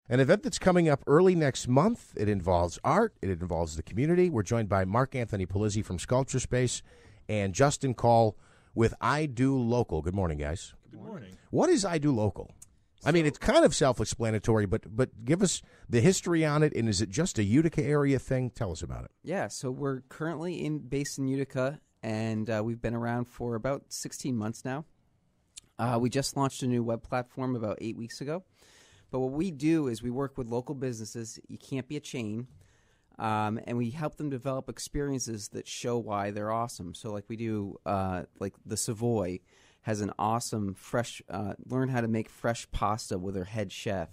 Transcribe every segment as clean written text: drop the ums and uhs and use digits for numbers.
An event that's coming up early next month. It involves art. It involves the community. We're joined by Mark Anthony Polizzi from Sculpture Space and Justin Call with Idoo Local. Good morning, guys. Good morning. What is Idoo Local? I mean, it's kind of self-explanatory, but give us the history on it, and is it just a Utica area thing? Tell us about it. Yeah, so we're currently based in Utica, and we've been around for about 16 months now. We just launched a new web platform about 8 weeks ago. But what we do is we work with local businesses. You can't be a chain. And we help them develop experiences that show why they're awesome. So like we do, like the Savoy has an awesome fresh, learn how to make fresh pasta with their head chef.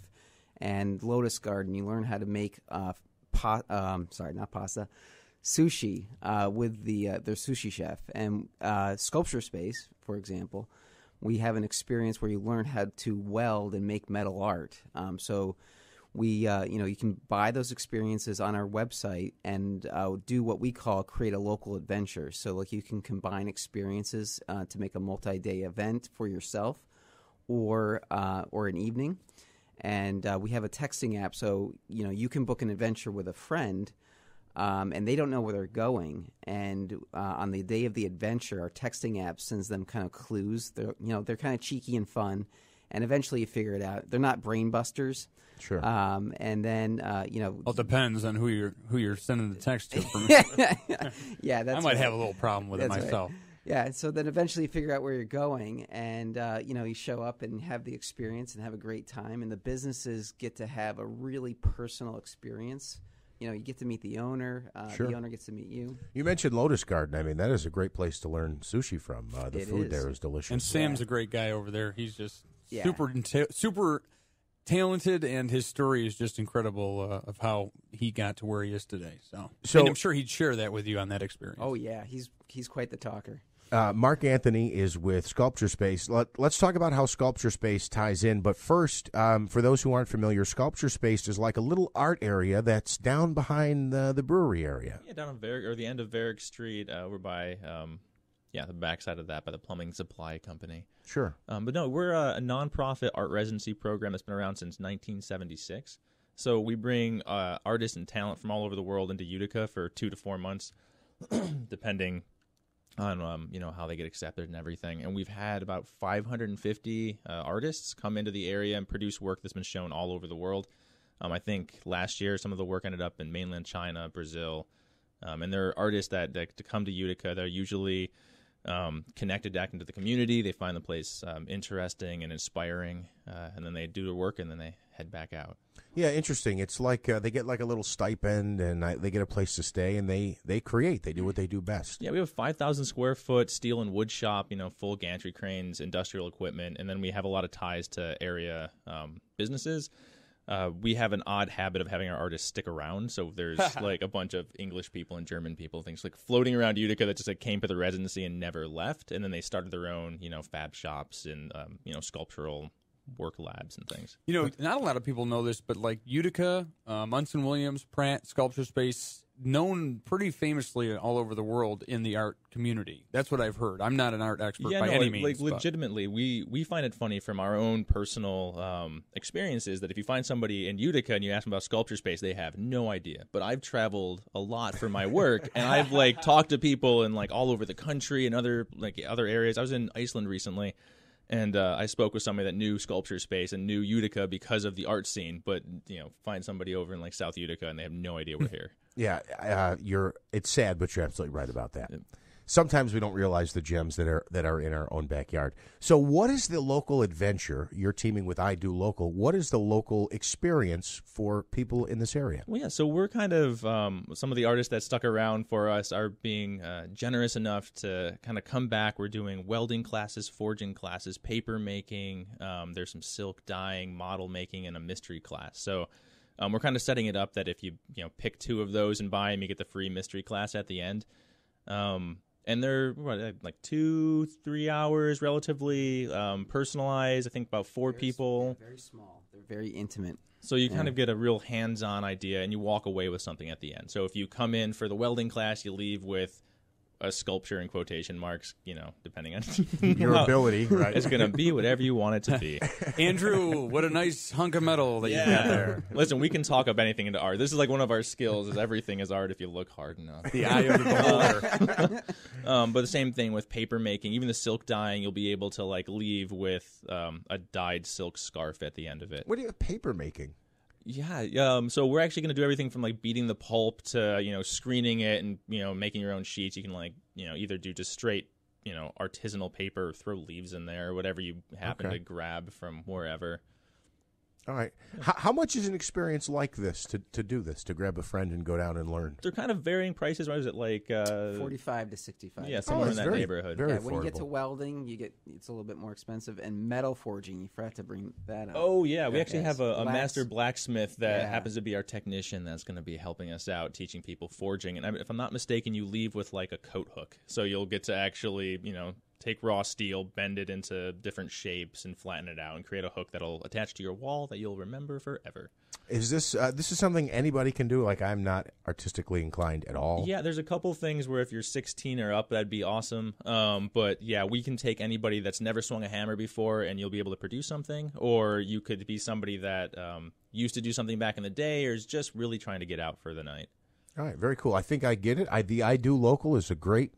And Lotus Garden, you learn how to make, sushi with their sushi chef. And Sculpture Space, for example, we have an experience where you learn how to weld and make metal art. So we, you can buy those experiences on our website and do what we call create a local adventure. So like you can combine experiences to make a multi-day event for yourself or an evening. And we have a texting app, so you can book an adventure with a friend. And they don't know where they're going. And on the day of the adventure, our texting app sends them kind of clues. They're kind of cheeky and fun, and eventually you figure it out. They're not brain busters. Sure. And then Well, it depends on who you're sending the text to. For me. Yeah, that's I might have a little problem with it That's myself. Right. Yeah, so then eventually you figure out where you're going, and you show up and have the experience and have a great time, and the businesses get to have a really personal experience. You get to meet the owner. Sure. The owner gets to meet you. You mentioned Lotus Garden. I mean, that is a great place to learn sushi from. The food there is delicious. And Sam's a great guy over there. He's just Yeah. super talented, and his story is just incredible of how he got to where he is today. So and I'm sure he'd share that with you on that experience. Oh, yeah. He's quite the talker. Mark Anthony is with Sculpture Space. Let's talk about how Sculpture Space ties in. But first, for those who aren't familiar, Sculpture Space is like a little art area that's down behind the brewery area. Yeah, down on the end of Varick Street. We're by, the backside of that by the Plumbing Supply Company. Sure. But no, we're a nonprofit art residency program that's been around since 1976. So we bring artists and talent from all over the world into Utica for 2 to 4 months, depending on how they get accepted and everything. And we've had about 550 artists come into the area and produce work that's been shown all over the world. I think last year some of the work ended up in mainland China, Brazil, and there are artists that to come to Utica. They're usually connected back into the community. They find the place interesting and inspiring, and then they do their work and then they head back out. Yeah, interesting. It's like they get like a little stipend, and they get a place to stay, and they create. They do what they do best. Yeah, we have a 5,000 square foot steel and wood shop, full gantry cranes, industrial equipment, and then we have a lot of ties to area businesses. We have an odd habit of having our artists stick around, so there's like a bunch of English people and German people, things like floating around Utica that just came to the residency and never left, and then they started their own, fab shops and sculptural work labs and things. Not a lot of people know this, but like Utica, Munson Williams, Pratt, Sculpture Space, known pretty famously all over the world in the art community. That's what I've heard. I'm not an art expert by any means. Legitimately, we find it funny from our own personal experiences that if you find somebody in Utica and you ask them about Sculpture Space, they have no idea. But I've traveled a lot for my work, and I've talked to people in all over the country and other areas. I was in Iceland recently. And I spoke with somebody that knew Sculpture Space and knew Utica because of the art scene, but find somebody over in South Utica and they have no idea we're here. Yeah, it's sad, but you're absolutely right about that. Sometimes we don't realize the gems that are in our own backyard. So what is the local adventure? You're teaming with Idoo Local. What is the local experience for people in this area? Well, yeah, so we're kind of, some of the artists that stuck around for us are being generous enough to kind of come back. We're doing welding classes, forging classes, paper making. There's some silk dyeing, model making, and a mystery class. So we're kind of setting it up that if you pick 2 of those and buy them, you get the free mystery class at the end. And they're 2-3 hours, relatively personalized. I think about 4 people. They're very small. They're very intimate. So you kind of get a real hands-on idea, and you walk away with something at the end. So if you come in for the welding class, you leave with a sculpture in quotation marks, depending on your ability, right? It's going to be whatever you want it to be. Andrew, what a nice hunk of metal that you got there. Listen, we can talk up anything into art. This is like one of our skills, is everything is art if you look hard enough. The eye of the beholder. But the same thing with paper making. Even the silk dyeing, you'll be able to like leave with a dyed silk scarf at the end of it. What do you paper making? Yeah, so we're actually going to do everything from like beating the pulp to screening it and making your own sheets. You can like either do just straight artisanal paper, or throw leaves in there, or whatever you happen to grab from wherever. All right. How much is an experience like this to do this, to grab a friend and go down and learn? They're kind of varying prices. What is it, like $45 to $65? Yeah, somewhere in that neighborhood. Very when you get to welding, it's a little bit more expensive, and metal forging, you forgot to bring that up. Oh yeah, we actually have a master blacksmith that happens to be our technician that's going to be helping us out, teaching people forging. And if I'm not mistaken, you leave with like a coat hook, so you'll get to actually take raw steel, bend it into different shapes, and flatten it out, and create a hook that'll attach to your wall that you'll remember forever. Is this this is something anybody can do? Like, I'm not artistically inclined at all. Yeah, there's a couple things where if you're 16 or up, that'd be awesome. But yeah, we can take anybody that's never swung a hammer before, and you'll be able to produce something. Or you could be somebody that used to do something back in the day, or is just really trying to get out for the night. All right, very cool. I think I get it. The Idoo local is a great.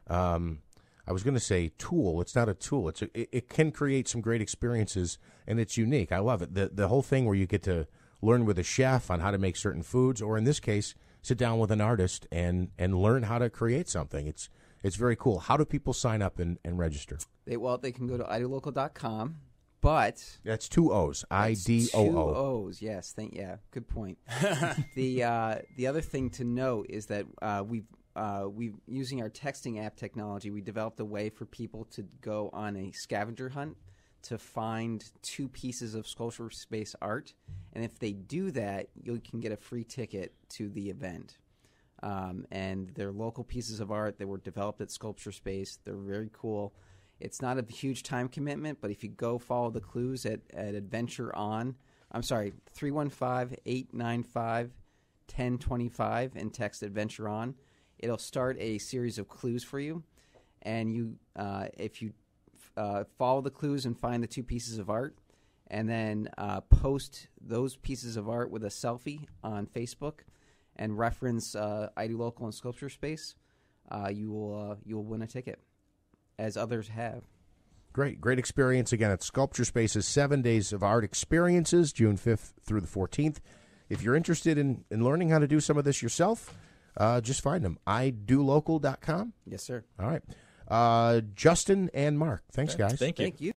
I was going to say tool. It's not a tool. It can create some great experiences, and it's unique. I love it. The whole thing where you get to learn with a chef on how to make certain foods, or in this case, sit down with an artist and learn how to create something. It's very cool. How do people sign up and register? They can go to idolocal.com, but that's 2 O's. IDOO. 2 O's. Yes. Good point. The other thing to note is that we've using our texting app technology, we developed a way for people to go on a scavenger hunt to find 2 pieces of Sculpture Space art, and if they do that, you can get a free ticket to the event. And they're local pieces of art that were developed at Sculpture Space. They're very cool. It's not a huge time commitment, but if you go follow the clues at Adventure On, 315-895-1025 and text Adventure On, it'll start a series of clues for you, and if you follow the clues and find the 2 pieces of art, and then post those pieces of art with a selfie on Facebook, and reference Idoo Local and Sculpture Space, you will win a ticket, as others have. Great experience again at Sculpture Space's 7 days of art experiences, June 5th through the 14th. If you're interested in learning how to do some of this yourself, just find them. idoolocal.com. Yes, sir. All right. Justin and Mark, thanks, guys. Thank you.